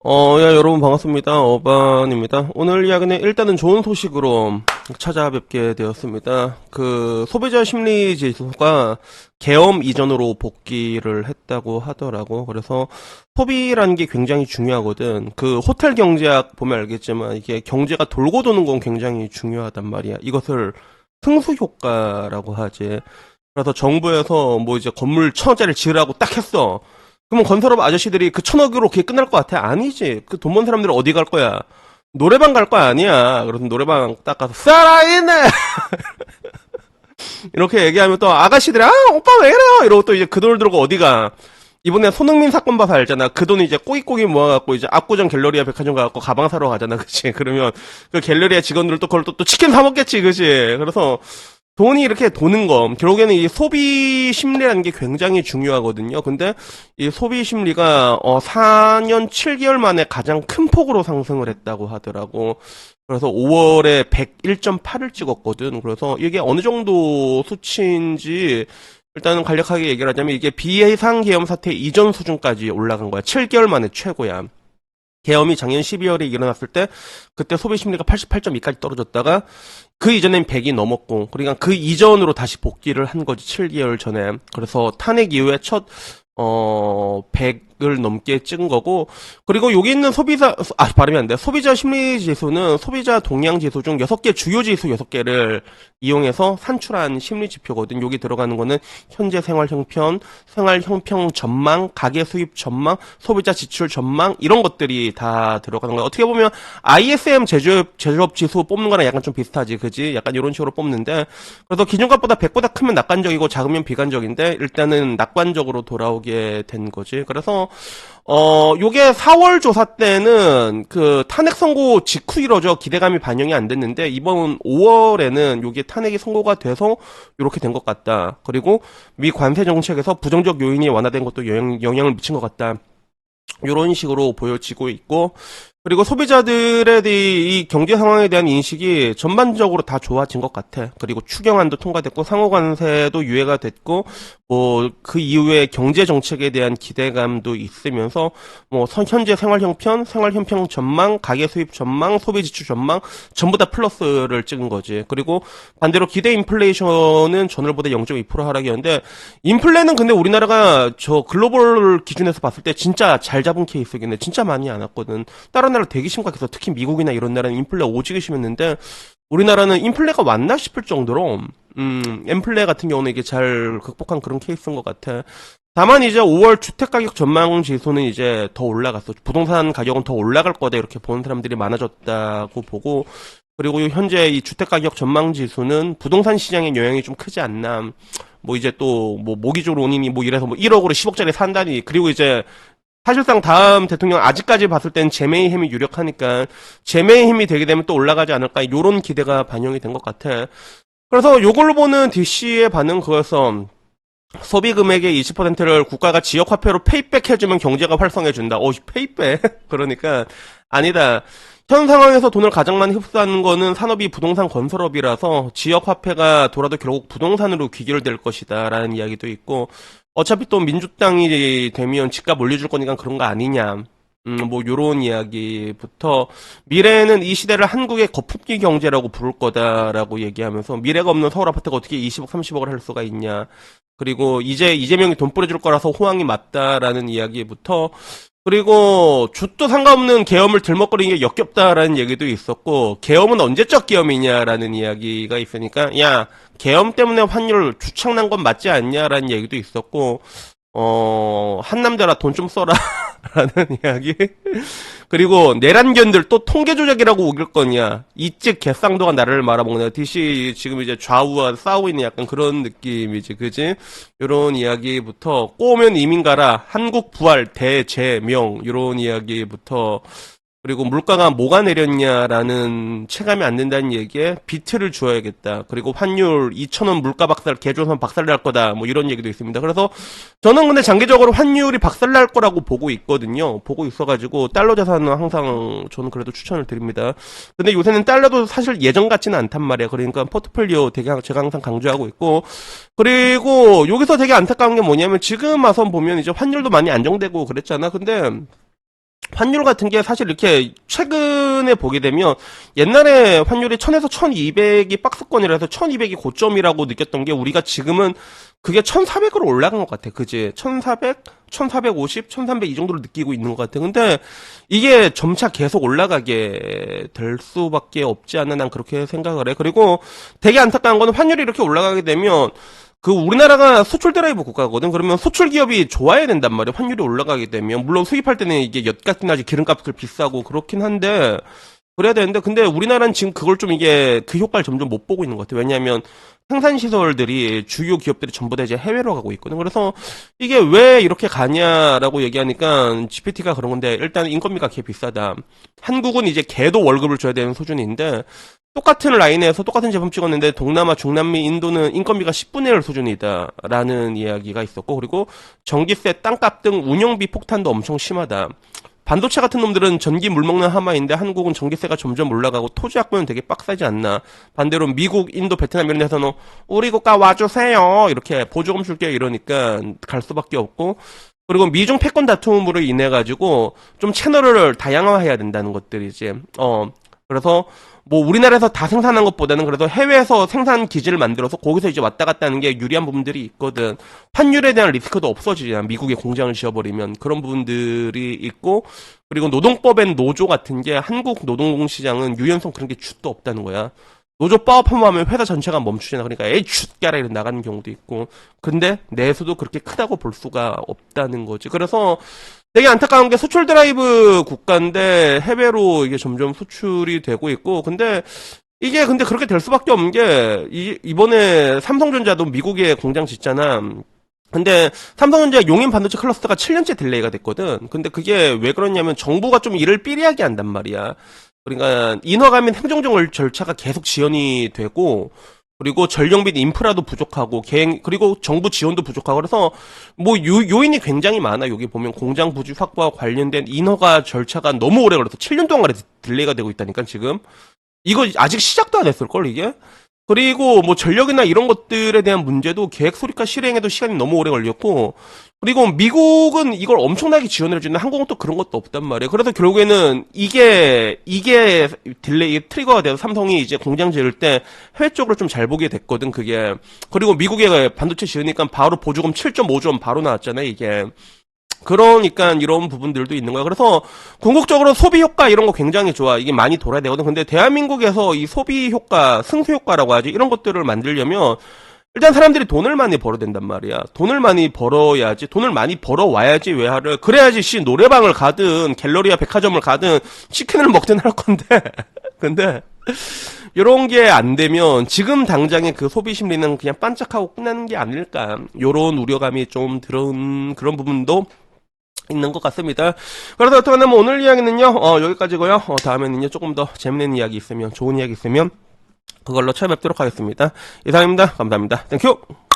야, 여러분 반갑습니다. 어반입니다. 오늘 이야기는 일단은 좋은 소식으로 찾아뵙게 되었습니다. 그 소비자 심리 지수가 계엄 이전으로 복귀를 했다고 하더라고. 그래서 소비라는 게 굉장히 중요하거든. 그 호텔 경제학 보면 알겠지만 이게 경제가 돌고 도는 건 굉장히 중요하단 말이야. 이것을 승수 효과라고 하지. 그래서 정부에서 뭐 이제 건물 1,000원짜리 지으라고 딱 했어. 그러면 건설업 아저씨들이 그 1,000억으로 그게 끝날 것 같아? 아니지. 그 돈 번 사람들은 어디 갈 거야? 노래방 갈 거 아니야. 그래서 노래방 딱 가서 살아있네! 이렇게 얘기하면 또 아가씨들이 오빠 왜 이래요? 이러고 또 이제 그 돈을 들고 어디 가? 이번에 손흥민 사건 봐서 알잖아. 그 돈을 이제 꼬깃꼬깃 모아갖고 이제 압구정 갤러리아 백화점 가갖고 가방 사러 가잖아. 그치? 그러면 그 갤러리아 직원들 또 그걸 또 치킨 사 먹겠지. 그치? 그래서 돈이 이렇게 도는 거, 결국에는 이 소비 심리라는 게 굉장히 중요하거든요. 근데 이 소비 심리가 4년 7개월 만에 가장 큰 폭으로 상승을 했다고 하더라고. 그래서 5월에 101.8을 찍었거든. 그래서 이게 어느 정도 수치인지 일단은 간략하게 얘기를 하자면 이게 비해상 계엄 사태 이전 수준까지 올라간 거야. 7개월 만에 최고야. 계엄이 작년 12월에 일어났을 때 그때 소비 심리가 88.2까지 떨어졌다가 그 이전엔 100이 넘었고 그러니까 그 이전으로 다시 복귀를 한 거지 7개월 전에. 그래서 탄핵 이후에 첫 100을 넘게 찍은 거고, 그리고 여기 있는 발음이 안 돼. 소비자 심리 지수는 소비자 동향 지수 중 6개 주요 지수 6개를 이용해서 산출한 심리 지표거든. 여기 들어가는 거는 현재 생활 형편, 생활 형평 전망, 가계 수입 전망, 소비자 지출 전망, 이런 것들이 다 들어가는 거야. 어떻게 보면 ISM 제조업 지수 뽑는 거랑 약간 좀 비슷하지, 그지? 약간 이런 식으로 뽑는데, 그래서 기준값보다 100보다 크면 낙관적이고 작으면 비관적인데, 일단은 낙관적으로 돌아오게 된 거지. 그래서 요게 4월 조사 때는 그 탄핵 선고 직후이러죠. 기대감이 반영이 안 됐는데 이번 5월에는 요게 탄핵이 선고가 돼서 요렇게 된 것 같다. 그리고 미 관세 정책에서 부정적 요인이 완화된 것도 영향을 미친 것 같다. 요런 식으로 보여지고 있고, 그리고 소비자들의 이 경제 상황에 대한 인식이 전반적으로 다 좋아진 것 같아. 그리고 추경안도 통과됐고 상호관세도 유예가 됐고 뭐 그 이후에 경제 정책에 대한 기대감도 있으면서 뭐 현재 생활 형편, 생활 형평 전망, 가계 수입 전망, 소비 지출 전망 전부 다 플러스를 찍은 거지. 그리고 반대로 기대 인플레이션은 전월보다 0.2% 하락이었는데, 인플레는 근데 우리나라가 저 글로벌 기준에서 봤을 때 진짜 잘 잡은 케이스긴 해. 진짜 많이 안 왔거든. 다른 나라 되게 심각해서 특히 미국이나 이런 나라는 인플레 오지게 심했는데 우리나라는 인플레가 왔나 싶을 정도로 인플레 같은 경우는 이게 잘 극복한 그런 케이스인 것 같아. 다만 이제 5월 주택가격 전망 지수는 이제 더 올라갔어. 부동산 가격은 더 올라갈 거다 이렇게 보는 사람들이 많아졌다고 보고, 그리고 현재 이 주택가격 전망 지수는 부동산 시장에 영향이 좀 크지 않나. 뭐 이제 또 뭐 모기조 론이니 뭐 이래서 뭐 1억으로 10억짜리 산다니. 그리고 이제 사실상 다음 대통령 아직까지 봤을 땐 제메의 힘이 유력하니까 제메의 힘이 되게 되면 또 올라가지 않을까 요런 기대가 반영이 된 것 같아. 그래서 요걸로 보는 DC의 반응 그거였어. 소비 금액의 20%를 국가가 지역 화폐로 페이백 해주면 경제가 활성해준다. 페이백? 그러니까 아니다. 현 상황에서 돈을 가장 많이 흡수하는 거는 산업이 부동산 건설업이라서 지역 화폐가 돌아도 결국 부동산으로 귀결될 것이다 라는 이야기도 있고, 어차피 또 민주당이 되면 집값 올려줄 거니까 그런 거 아니냐. 뭐 요런 이야기부터 미래에는 이 시대를 한국의 거품기 경제라고 부를 거다라고 얘기하면서, 미래가 없는 서울 아파트가 어떻게 20억 30억을 할 수가 있냐. 그리고 이제 이재명이 돈 뿌려줄 거라서 호황이 맞다라는 이야기부터, 그리고 jut도 상관없는 계엄을 들먹거리는 게 역겹다라는 얘기도 있었고, 계엄은 언제적 계엄이냐라는 이야기가 있으니까 야 계엄 때문에 환율 주창난 건 맞지 않냐라는 얘기도 있었고, 한남대라 돈 좀 써라 라는 이야기. 그리고 내란견들 또 통계 조작이라고 우길 거냐, 이찍 개쌍도가 나라를 말아먹냐. DC 지금 이제 좌우와 싸우고 있는 약간 그런 느낌이지, 그지? 요런 이야기부터 꼬우면 이민 가라, 한국 부활 대제명, 요런 이야기부터, 그리고 물가가 뭐가 내렸냐라는 체감이 안 된다는 얘기에 비트를 주어야겠다. 그리고 환율 2,000원 물가 박살, 개조선 박살날 거다. 뭐 이런 얘기도 있습니다. 그래서 저는 근데 장기적으로 환율이 박살날 거라고 보고 있거든요. 보고 있어가지고 달러 자산은 항상 저는 그래도 추천을 드립니다. 근데 요새는 달러도 사실 예전 같지는 않단 말이에요. 그러니까 포트폴리오 되게 제가 항상 강조하고 있고, 그리고 여기서 되게 안타까운 게 뭐냐면 지금 와서 보면 이제 환율도 많이 안정되고 그랬잖아. 근데 환율 같은 게 사실 이렇게 최근에 보게 되면 옛날에 환율이 1000에서 1200이 박스권이라서 1200이 고점이라고 느꼈던 게 우리가 지금은 그게 1400으로 올라간 것 같아. 그지? 1400, 1450, 1300 이 정도로 느끼고 있는 것 같아. 근데 이게 점차 계속 올라가게 될 수밖에 없지 않나 난 그렇게 생각을 해. 그리고 되게 안타까운 거는 환율이 이렇게 올라가게 되면 그 우리나라가 수출 드라이브 국가거든. 그러면 수출 기업이 좋아야 된단 말이야. 환율이 올라가게 되면 물론 수입할 때는 이게 엿같긴 하지 기름값을 비싸고 그렇긴 한데 그래야 되는데 근데 우리나라는 지금 그걸 좀 이게 그 효과를 점점 못 보고 있는 것 같아. 왜냐하면 생산 시설들이 주요 기업들이 전부 다 이제 해외로 가고 있거든. 그래서 이게 왜 이렇게 가냐라고 얘기하니까 GPT가 그런 건데 일단 인건비가 개 비싸다. 한국은 이제 개도 월급을 줘야 되는 수준인데 똑같은 라인에서 똑같은 제품 찍었는데 동남아, 중남미, 인도는 인건비가 10분의 1 수준이다라는 이야기가 있었고 그리고 전기세, 땅값 등 운영비 폭탄도 엄청 심하다. 반도체 같은 놈들은 전기 물먹는 하마인데 한국은 전기세가 점점 올라가고 토지 학부는 되게 빡세지 않나. 반대로 미국, 인도, 베트남 이런 데서는 우리 국가 와주세요 이렇게 보조금 줄게 이러니까 갈 수밖에 없고 그리고 미중 패권 다툼으로 인해 가지고 좀 채널을 다양화해야 된다는 것들이지. 그래서 뭐 우리나라에서 다 생산한 것보다는 그래도 해외에서 생산 기지를 만들어서 거기서 이제 왔다 갔다 하는 게 유리한 부분들이 있거든. 환율에 대한 리스크도 없어지잖아. 미국에 공장을 지어버리면 그런 부분들이 있고 그리고 노동법엔 노조 같은 게 한국 노동시장은 유연성 그런 게 슛도 없다는 거야. 노조 파업하면 하면 회사 전체가 멈추잖아. 그러니까 에이 슛가라 이런 나가는 경우도 있고. 근데 내수도 그렇게 크다고 볼 수가 없다는 거지. 그래서 되게 안타까운 게 수출 드라이브 국가인데 해외로 이게 점점 수출이 되고 있고 근데 이게 근데 그렇게 될 수밖에 없는 게 이번에 삼성전자도 미국에 공장 짓잖아. 근데 삼성전자 용인 반도체 클러스터가 7년째 딜레이가 됐거든. 근데 그게 왜 그러냐면 정부가 좀 일을 삐리하게 한단 말이야. 그러니까 인허가 및 행정적 절차가 계속 지연이 되고 그리고 전력 및 인프라도 부족하고 그리고 정부 지원도 부족하고 그래서 뭐 요인이 굉장히 많아. 여기 보면 공장 부지 확보와 관련된 인허가 절차가 너무 오래 걸려서 7년 동안 딜레이가 되고 있다니까 지금. 이거 아직 시작도 안 했을걸 이게? 그리고 뭐 전력이나 이런 것들에 대한 문제도 계획 수립과 실행에도 시간이 너무 오래 걸렸고 그리고 미국은 이걸 엄청나게 지원을 해주는데 한국은 또 그런 것도 없단 말이에요. 그래서 결국에는 이게 딜레이 트리거가 돼서 삼성이 이제 공장 지을 때 해외 쪽으로 좀 잘 보게 됐거든 그게. 그리고 미국에 반도체 지으니까 바로 보조금 7.5조 원 바로 나왔잖아요 이게. 그러니까 이런 부분들도 있는 거야. 그래서 궁극적으로 소비 효과 이런 거 굉장히 좋아. 이게 많이 돌아야 되거든. 근데 대한민국에서 이 소비 효과, 승수 효과라고 하지 이런 것들을 만들려면 일단 사람들이 돈을 많이 벌어야 된단 말이야. 돈을 많이 벌어야지. 돈을 많이 벌어와야지 외화를. 그래야지 씨 노래방을 가든 갤러리아 백화점을 가든 치킨을 먹든 할 건데. 근데 요런 게 안 되면 지금 당장의 그 소비 심리는 그냥 반짝하고 끝나는 게 아닐까. 요런 우려감이 좀 들은 그런 부분도 있는 것 같습니다. 그래서 어떻게 하면 오늘 이야기는요, 여기까지고요. 다음에는요, 조금 더 재밌는 이야기 있으면, 좋은 이야기 있으면, 그걸로 찾아뵙도록 하겠습니다. 이상입니다. 감사합니다. 땡큐!